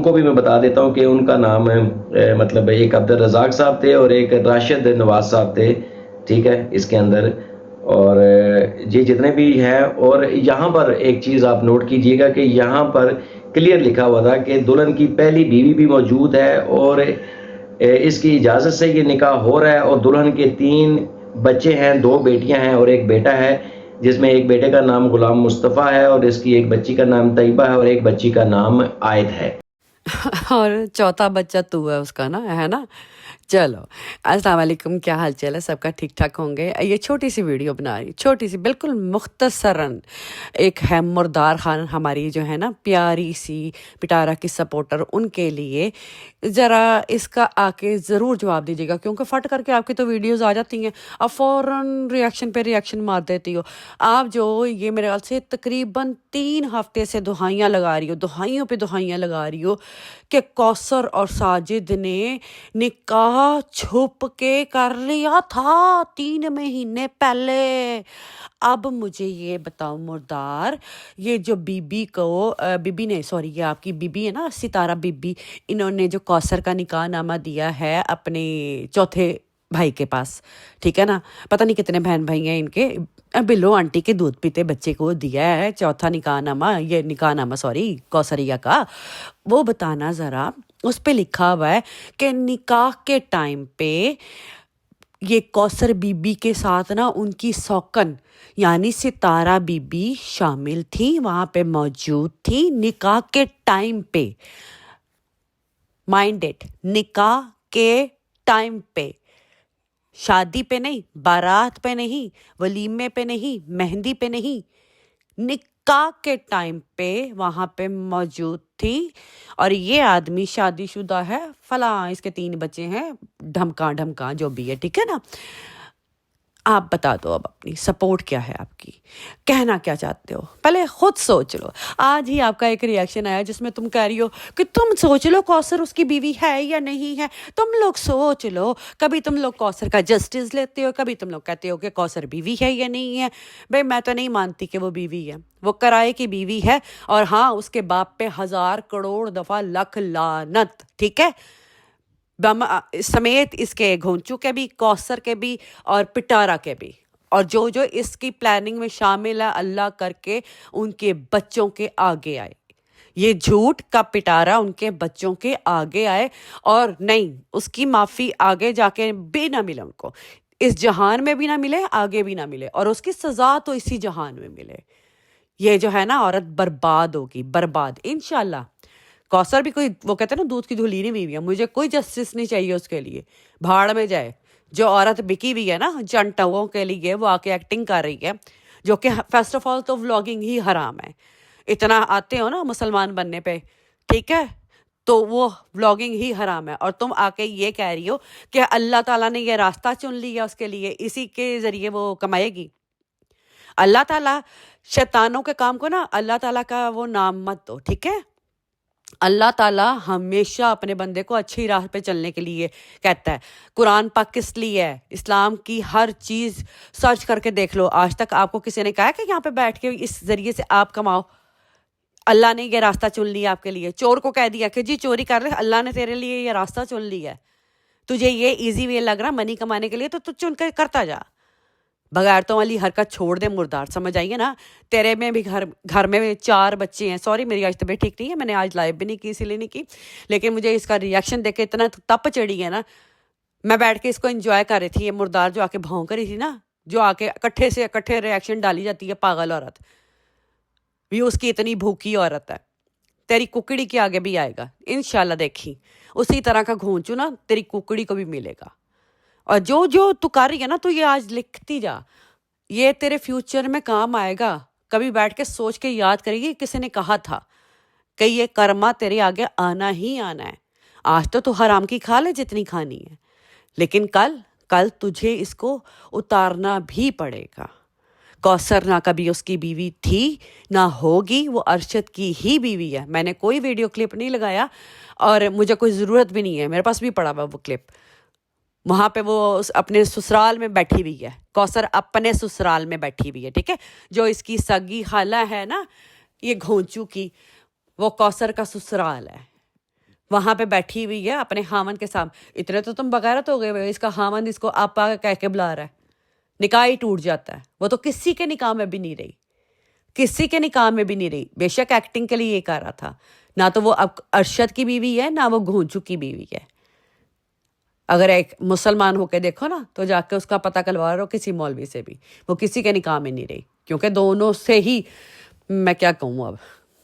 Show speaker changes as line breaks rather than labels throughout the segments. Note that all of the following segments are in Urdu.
کو بھی میں بتا دیتا ہوں کہ ان کا نام مطلب ایک عبدالرزاق صاحب تھے اور ایک راشد نواز صاحب تھے، ٹھیک ہے، اس کے اندر. اور یہ جتنے بھی ہیں. اور یہاں پر ایک چیز آپ نوٹ کیجئے گا کہ یہاں پر کلیئر لکھا ہوا تھا کہ دلہن کی پہلی بیوی بھی موجود ہے اور اس کی اجازت سے یہ نکاح ہو رہا ہے، اور دلہن کے 3 بچے ہیں، 2 بیٹیاں ہیں اور ایک بیٹا ہے، جس میں ایک بیٹے کا نام غلام مصطفیٰ ہے اور اس کی ایک بچی کا نام طیبہ ہے اور ایک بچی کا نام عائد ہے.
اور چوتھا بچہ تو ہے اس کا نا، ہے نا. چلو، السلام علیکم، کیا حال چال ہے سب کا؟ ٹھیک ٹھاک ہوں گے. یہ چھوٹی سی ویڈیو بنا رہی، چھوٹی سی بالکل مختصراً. ایک ہے مردار خان، ہماری جو ہے نا پیاری سی پٹارا کی سپورٹر، ان کے لیے ذرا اس کا آ کے ضرور جواب دیجیے گا، کیونکہ فٹ کر کے آپ کی تو ویڈیوز آ جاتی ہیں، اب فوراً ریاکشن پہ ریاکشن مار دیتی ہو آپ. جو یہ میرے خیال سے تقریباً 3 ہفتے سے دہائیاں لگا رہی ہو، دہائیوں پہ دہائیاں لگا رہی ہو کہ کوثر اور ساجد نے نکاح چھپ کے کر لیا تھا 3 مہینے پہلے. اب مجھے یہ بتاؤ مردار، یہ جو بی بی کو بی بی نے سوری یہ آپ کی بی بی ہے نا، ستارہ بی بی، انہوں نے جو کوثر کا نکاح نامہ دیا ہے اپنے چوتھے بھائی کے پاس، ٹھیک ہے نا، پتہ نہیں کتنے بہن بھائی ہیں ان کے، بلو آنٹی کے دودھ پیتے بچے کو دیا ہے چوتھا نکاح نامہ، یہ نکاح نامہ سوری کوثریہ کا. وہ بتانا ذرا، اس پہ لکھا ہوا ہے کہ نکاح کے ٹائم پہ یہ کوثر بی بی کے ساتھ نا ان کی سوکن یعنی ستارہ بی بی شامل تھی، وہاں پہ موجود تھی نکاح کے ٹائم پہ. مائنڈ اٹ، نکاح کے ٹائم پہ، شادی پہ نہیں، بارات پہ نہیں، ولیمے پہ نہیں، مہندی پہ نہیں، نکاح کے ٹائم پہ وہاں پہ موجود تھی. اور یہ آدمی شادی شدہ ہے، فلاں اس کے 3 بچے ہیں، ڈھمکاں جو بھی ہے، ٹھیک ہے نا. آپ بتا دو اب اپنی سپورٹ کیا ہے آپ کی، کہنا کیا چاہتے ہو، پہلے خود سوچ لو. آج ہی آپ کا ایک ریاکشن آیا جس میں تم کہہ رہی ہو کہ تم سوچ لو کوثر اس کی بیوی ہے یا نہیں ہے، تم لوگ سوچ لو. کبھی تم لوگ کوثر کا جسٹس لیتے ہو، کبھی تم لوگ کہتے ہو کہ کوثر بیوی ہے یا نہیں ہے. بھائی میں تو نہیں مانتی کہ وہ بیوی ہے، وہ کرائے کی بیوی ہے. اور ہاں، اس کے باپ پہ 1000 کروڑ دفعہ لکھ لعنت، ٹھیک ہے، سمیت اس کے گھونچو کے بھی، کوثر کے بھی اور پٹارا کے بھی، اور جو جو اس کی پلاننگ میں شامل ہے، اللہ کر کے ان کے بچوں کے آگے آئے. یہ جھوٹ کا پٹارا ان کے بچوں کے آگے آئے، اور نہیں، اس کی معافی آگے جا کے بھی نہ ملے ان کو، اس جہان میں بھی نہ ملے، آگے بھی نہ ملے، اور اس کی سزا تو اسی جہان میں ملے. یہ جو ہے نا عورت برباد ہوگی، برباد انشاءاللہ. کوثر بھی کوئی، وہ کہتے ہیں نا دودھ کی دھلی نہیں ہوئی ہے، مجھے کوئی جسٹس نہیں چاہیے اس کے لیے، بھاڑ میں جائے. جو عورت بکی ہوئی ہے نا چنٹوں کے لیے، وہ آ کے ایکٹنگ کر رہی ہے، جو کہ فرسٹ آف آل تو ولاگنگ ہی حرام ہے. اتنا آتے ہو نا مسلمان بننے پہ، ٹھیک ہے، تو وہ ولاگنگ ہی حرام ہے. اور تم آ کے یہ کہہ رہی ہو کہ اللہ تعالیٰ نے یہ راستہ چن لیا اس کے لیے، اسی کے ذریعے وہ کمائے گی. اللہ تعالیٰ شیطانوں کے کام کو نا، اللہ تعالیٰ کا وہ نام مت دو، ٹھیک ہے. اللہ تعالیٰ ہمیشہ اپنے بندے کو اچھی راہ پہ چلنے کے لیے کہتا ہے. قرآن پاک کس لیے ہے؟ اسلام کی ہر چیز سرچ کر کے دیکھ لو، آج تک آپ کو کسی نے کہا کہ یہاں پہ بیٹھ کے اس ذریعے سے آپ کماؤ. اللہ نے یہ راستہ چن لیا آپ کے لیے. چور کو کہہ دیا کہ جی چوری کر رہے، اللہ نے تیرے لیے یہ راستہ چن لیا ہے. تجھے یہ ایزی وے لگ رہا منی کمانے کے لیے، تو چن کے کرتا جا. بغیرتوں والی حرکت چھوڑ دے مردار، سمجھ آئیے نا. تیرے میں بھی گھر میں 4 بچے ہیں. سوری میری آج طبیعت ٹھیک نہیں ہے، میں نے آج لائیو بھی نہیں کی، اسی لیے نہیں کی، لیکن مجھے اس کا ریاکشن دیکھ کے اتنا تپ چڑھی ہے نا، میں بیٹھ کے اس کو انجوائے کر رہی تھی. یہ مردار جو آ کے بھونک رہی تھی نا، جو آ کے اکٹھے ریاکشن ڈالی جاتی ہے، پاگل عورت بھی، اس کی اتنی بھوکی عورت ہے. تیری ککڑی کے آگے بھی آئے گا انشاءاللہ، دیکھی اسی طرح کا گھونچو نا تیری ککڑی کو بھی ملے گا. اور جو تو کر رہی ہے نا، تو یہ آج لکھتی جا، یہ تیرے فیوچر میں کام آئے گا. کبھی بیٹھ کے سوچ کے یاد کرے گی کسی نے کہا تھا کہ یہ کرما تیرے آگے آنا ہی آنا ہے. آج تو حرام کی کھا لے جتنی کھانی ہے، لیکن کل تجھے اس کو اتارنا بھی پڑے گا. کوثر نہ کبھی اس کی بیوی تھی نہ ہوگی، وہ ارشد کی ہی بیوی ہے. میں نے کوئی ویڈیو کلپ نہیں لگایا اور مجھے کوئی ضرورت بھی نہیں ہے، میرے پاس بھی پڑا ہوا وہ کلپ. وہاں پہ وہ اپنے سسرال میں بیٹھی ہوئی ہے، کوثر اپنے سسرال میں بیٹھی ہوئی ہے، ٹھیک ہے. جو اس کی سگی خالہ ہے نا یہ گھونچو کی، وہ کوثر کا سسرال ہے. وہاں پہ بیٹھی ہوئی ہے اپنے خامن کے سامنے. اتنے تو تم بغیرت ہو گئے ہوئے، اس کا خامن اس کو آپا کہہ کے بلا رہا ہے، نکاح ہی ٹوٹ جاتا ہے. وہ تو کسی کے نکاح میں بھی نہیں رہی، کسی کے نکاح میں بھی نہیں رہی. بے شک ایکٹنگ کے لیے یہ کر رہا تھا. نہ تو وہ اب ارشد کی بیوی ہے، نہ وہ گھونچو کی بیوی ہے. اگر ایک مسلمان ہو کے دیکھو نا تو جا کے اس کا پتہ کلوا رہو کسی مولوی سے بھی، وہ کسی کے نکاح میں نہیں رہی. کیونکہ دونوں سے ہی میں کیا کہوں، اب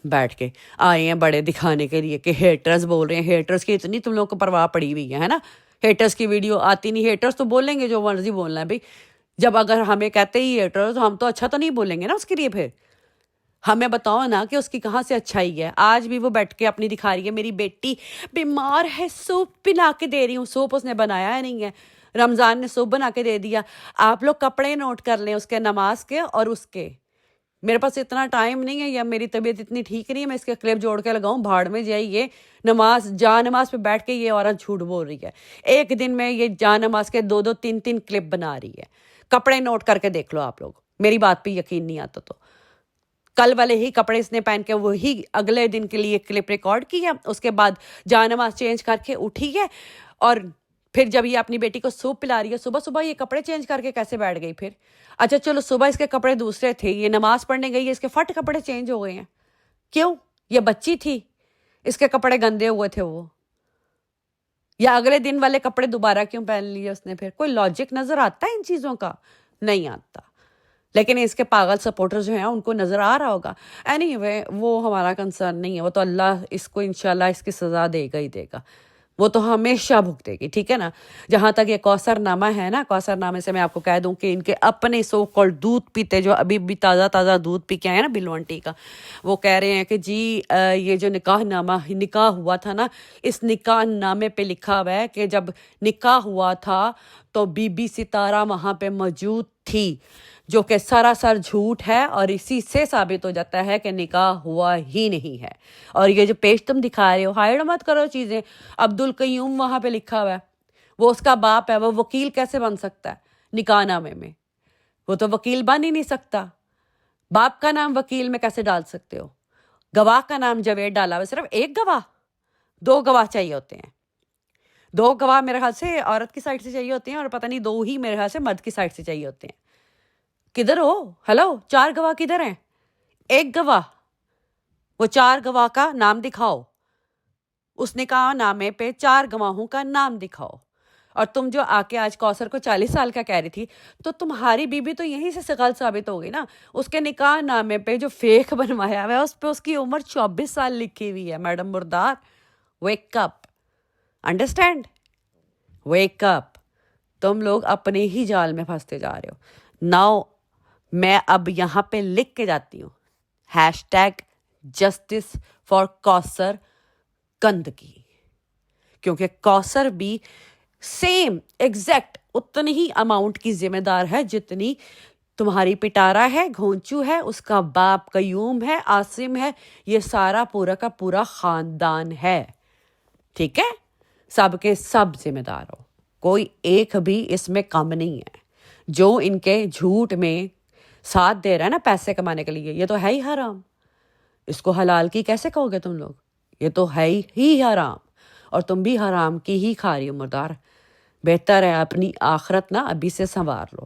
بیٹھ کے آئے ہیں بڑے دکھانے کے لیے کہ ہیٹرز بول رہے ہیں. ہیٹرز کی اتنی تم لوگوں کو پرواہ پڑی ہوئی ہے نا. ہیٹرز کی ویڈیو آتی نہیں، ہیٹرز تو بولیں گے جو مرضی بولنا ہے بھائی. جب اگر ہمیں کہتے ہی ہیٹرز تو ہم تو اچھا تو نہیں بولیں گے نا اس کے لیے. پھر ہمیں بتاؤ نا کہ اس کی کہاں سے اچھائی ہے. آج بھی وہ بیٹھ کے اپنی دکھا رہی ہے میری بیٹی بیمار ہے، سوپ پلا کے دے رہی ہوں. سوپ اس نے بنایا ہے نہیں ہے، رمضان نے سوپ بنا کے دے دیا. آپ لوگ کپڑے نوٹ کر لیں اس کے، نماز کے اور اس کے. میرے پاس اتنا ٹائم نہیں ہے یا میری طبیعت اتنی ٹھیک نہیں ہے میں اس کے کلپ جوڑ کے لگاؤں. بھاڑ میں جائیے. نماز جا نماز پہ بیٹھ کے یہ عورت جھوٹ بول رہی ہے. ایک دن میں یہ جا نماز کے 2 2 3 3 کلپ بنا رہی ہے. کپڑے نوٹ کر کے دیکھ لو آپ لوگ، میری بات پہ یقین نہیں آتا تو. کل والے ہی کپڑے اس نے پہن کے وہی اگلے دن کے لیے کلپ ریکارڈ کی ہے. اس کے بعد جا نماز چینج کر کے اٹھی ہے، اور پھر جب یہ اپنی بیٹی کو سوپ پلا رہی ہے صبح صبح یہ کپڑے چینج کر کے کیسے بیٹھ گئی پھر؟ اچھا چلو صبح اس کے کپڑے دوسرے تھے، یہ نماز پڑھنے گئی ہے، اس کے فٹ کپڑے چینج ہو گئے ہیں. کیوں؟ یہ بچی تھی، اس کے کپڑے گندے ہوئے تھے وہ، یا اگلے دن والے کپڑے دوبارہ کیوں پہن لیے اس نے؟ پھر کوئی لاجک نظر آتا ہے ان چیزوں کا؟ نہیں آتا. لیکن اس کے پاگل سپورٹر جو ہیں ان کو نظر آ رہا ہوگا. اینی وے وہ ہمارا کنسرن نہیں ہے، وہ تو اللہ اس کو انشاءاللہ اس کی سزا دے گا ہی دے گا. وہ تو ہمیشہ بھگتے گی، ٹھیک ہے نا. جہاں تک یہ کوثر نامہ ہے نا، کوثر نامے سے میں آپ کو کہہ دوں کہ ان کے اپنے سو کال دودھ پیتے جو ابھی بھی تازہ تازہ دودھ پی کے آئے نا بلو آنٹی کا، وہ کہہ رہے ہیں کہ جی یہ جو نکاح ہوا تھا نا، اس نکاح نامے پہ لکھا ہوا ہے کہ جب نکاح ہوا تھا تو بی بی ستارہ وہاں پہ موجود تھی، جو کہ سراسر جھوٹ ہے. اور اسی سے ثابت ہو جاتا ہے کہ نکاح ہوا ہی نہیں ہے. اور یہ جو پیش تم دکھا رہے ہو، ہائڈ مت کرو چیزیں. عبدالقیوم وہاں پہ لکھا ہوا ہے، وہ اس کا باپ ہے، وہ وکیل کیسے بن سکتا ہے نکاح نامے میں؟ وہ تو وکیل بن ہی نہیں سکتا. باپ کا نام وکیل میں کیسے ڈال سکتے ہو؟ گواہ کا نام جاوید ڈالا ہوا، صرف ایک گواہ، 2 گواہ چاہیے ہوتے ہیں. 2 گواہ میرے خیال سے عورت کی سائڈ سے چاہیے ہوتے ہیں، اور پتہ نہیں 2 ہی میرے خیال سے مرد کی سائڈ سے چاہیے ہوتے ہیں. کدھر ہو؟ ہلو، 4 گواہ کدھر ہیں؟ 1 گواہ. وہ 4 گواہ کا نام دکھاؤ. اس نکاح نامے پہ 4 گواہوں کا نام دکھاؤ. اور تم جو آ کے آج کوثر کو 40 سال کا کہہ رہی تھی، تو تمہاری بیوی تو یہیں سے غلط ثابت ہو گئی نا. اس کے نکاح نامے پہ جو فیک بنوایا ہوا ہے اس پہ اس کی عمر 24 سال لکھی ہوئی ہے. میڈم مردار، wake up, understand, wake up. تم لوگ اپنے ہی جال میں پھنستے جا رہے ہو. ناؤ میں اب یہاں پہ لکھ کے جاتی ہوں #جسٹس فار کوثر گندگی، کیونکہ کوثر بھی سیم ایگزیکٹ اتنی ہی اماؤنٹ کی ذمہ دار ہے جتنی تمہاری پٹارا ہے، گھونچو ہے، اس کا باپ قیوم ہے، عاصم ہے. یہ سارا پورا کا پورا خاندان ہے، ٹھیک ہے. سب کے سب ذمہ دار ہو، کوئی ایک بھی اس میں کم نہیں ہے. جو ان کے جھوٹ میں ساتھ دے رہا ہے نا پیسے کمانے کے لیے، یہ تو ہے ہی حرام. اس کو حلال کی کیسے کہو گے تم لوگ؟ یہ تو ہے ہی حرام، اور تم بھی حرام کی ہی کھا رہی ہو. مردار، بہتر ہے اپنی آخرت نا ابھی سے سنوار لو.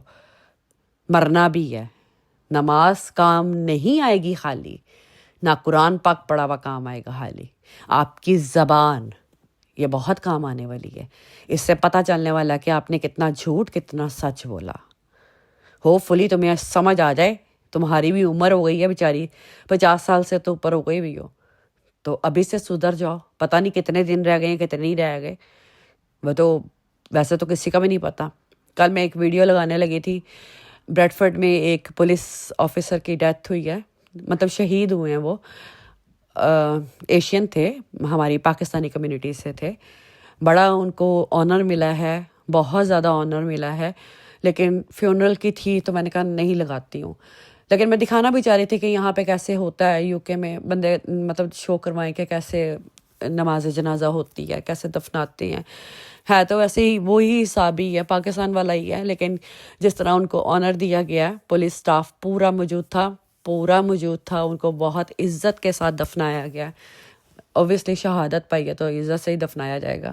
مرنا بھی ہے. نماز کام نہیں آئے گی خالی، نہ قرآن پاک پڑھا ہوا کام آئے گا خالی. آپ کی زبان یہ بہت کام آنے والی ہے. اس سے پتہ چلنے والا کہ آپ نے کتنا جھوٹ کتنا سچ بولا. ہوپ فلی تمہیں سمجھ آ جائے. تمہاری بھی عمر ہو گئی ہے بیچاری، 50 سال سے تو اوپر ہو گئی بھی ہو، تو ابھی سے سدھر جاؤ. پتہ نہیں کتنے دن رہ گئے ہیں، کتنے نہیں رہ گئے، وہ تو ویسے تو کسی کا بھی نہیں پتہ. کل میں ایک ویڈیو لگانے لگی تھی، بریڈ فورڈ میں ایک پولیس آفیسر کی ڈیتھ ہوئی ہے، مطلب شہید ہوئے ہیں. وہ ایشین تھے، ہماری پاکستانی کمیونٹی سے تھے. بڑا ان کو آنر ملا ہے، بہت زیادہ آنر ملا ہے. لیکن فیونرل کی تھی تو میں نے کہا نہیں لگاتی ہوں. لیکن میں دکھانا بھی چاہ رہی تھی کہ یہاں پہ کیسے ہوتا ہے یو کے میں، بندے مطلب شو کروائیں کہ کیسے نماز جنازہ ہوتی ہے، کیسے دفناتے ہیں. ہے تو ویسے ہی وہی حساب ہی ہے، پاکستان والا ہی ہے. لیکن جس طرح ان کو آنر دیا گیا، پولیس سٹاف پورا موجود تھا، ان کو بہت عزت کے ساتھ دفنایا گیا. اوبیسلی شہادت پائی ہے تو عزت سے ہی دفنایا جائے گا.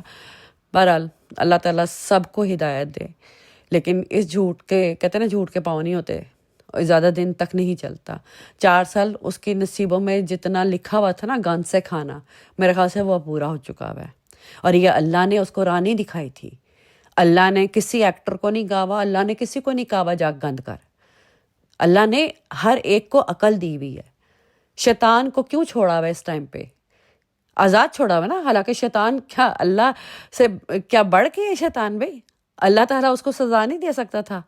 بہرحال اللہ تعالیٰ سب کو ہدایت دے. لیکن اس جھوٹ کے کہتے ہیں نا جھوٹ کے پاؤں نہیں ہوتے اور زیادہ دن تک نہیں چلتا. 4 سال اس کی نصیبوں میں جتنا لکھا ہوا تھا نا گند سے کھانا، میرے خیال سے وہ پورا ہو چکا ہوا ہے. اور یہ اللہ نے اس کو رانی دکھائی تھی. اللہ نے کسی ایکٹر کو نہیں کہا، اللہ نے کسی کو نہیں کہا جا گند کر. اللہ نے ہر ایک کو عقل دی ہوئی ہے. شیطان کو کیوں چھوڑا ہوا ہے اس ٹائم پہ؟ آزاد چھوڑا ہوا نا. حالانکہ شیطان کیا اللہ سے کیا بڑھ کے ہے شیطان بھائی؟ اللہ تعالیٰ اس کو سزا نہیں دے سکتا تھا؟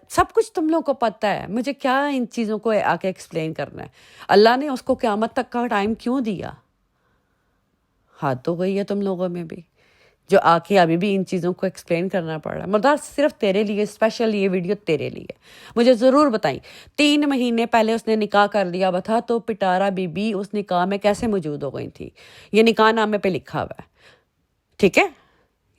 سب کچھ تم لوگوں کو پتہ ہے، مجھے کیا ان چیزوں کو آ کے ایکسپلین کرنا ہے. اللہ نے اس کو قیامت تک کا ٹائم کیوں دیا؟ حد تو گئی ہے تم لوگوں میں بھی، جو آ کے ابھی بھی ان چیزوں کو ایکسپلین کرنا پڑ رہا ہے. مردار صرف تیرے لیے اسپیشل یہ ویڈیو تیرے لیے. مجھے ضرور بتائیں 3 مہینے پہلے اس نے نکاح کر لیا ہوا تھا تو پٹارا بی بی اس نکاح میں کیسے موجود ہو گئی تھی؟ یہ نکاح نامے پہ لکھا ہوا ہے، ٹھیک ہے؟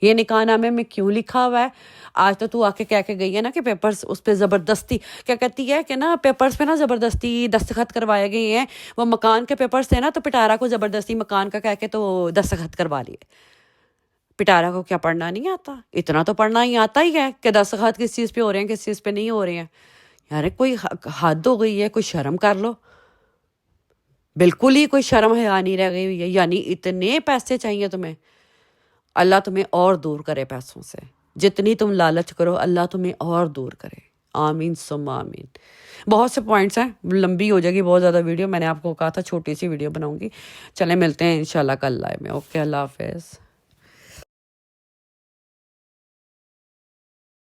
یہ نکاح نامے میں کیوں لکھا ہوا ہے؟ آج تو آ کے کہہ کے گئی ہے نا کہ پیپرز اس پہ زبردستی کیا کہتی ہے کہ نا پیپرز پہ نا زبردستی دستخط کروائے گئے ہیں. وہ مکان کے پیپرز تھے نا تو پٹارا کو زبردستی مکان کا کہہ کے تو دستخط کروا لیے. پٹارا کو کیا پڑھنا نہیں آتا؟ اتنا تو پڑھنا ہی آتا ہی ہے کہ دستخط کس چیز پہ ہو رہے ہیں کس چیز پہ نہیں ہو رہے ہیں. یار کوئی حد ہو گئی ہے، کوئی شرم کر لو. بالکل ہی کوئی شرم حیا نہیں رہ گئی ہوئی ہے. یعنی اتنے پیسے چاہیے تمہیں. اللہ تمہیں اور دور کرے پیسوں سے. جتنی تم لالچ کرو اللہ تمہیں اور دور کرے. آمین ثم آمین. بہت سے پوائنٹس ہیں، لمبی ہو جائے گی بہت زیادہ ویڈیو. میں نے آپ کو کہا تھا چھوٹی سی ویڈیو بناؤں گی. چلیں ملتے ہیں انشاءاللہ کل لائیو میں. اوکے، اللہ حافظ.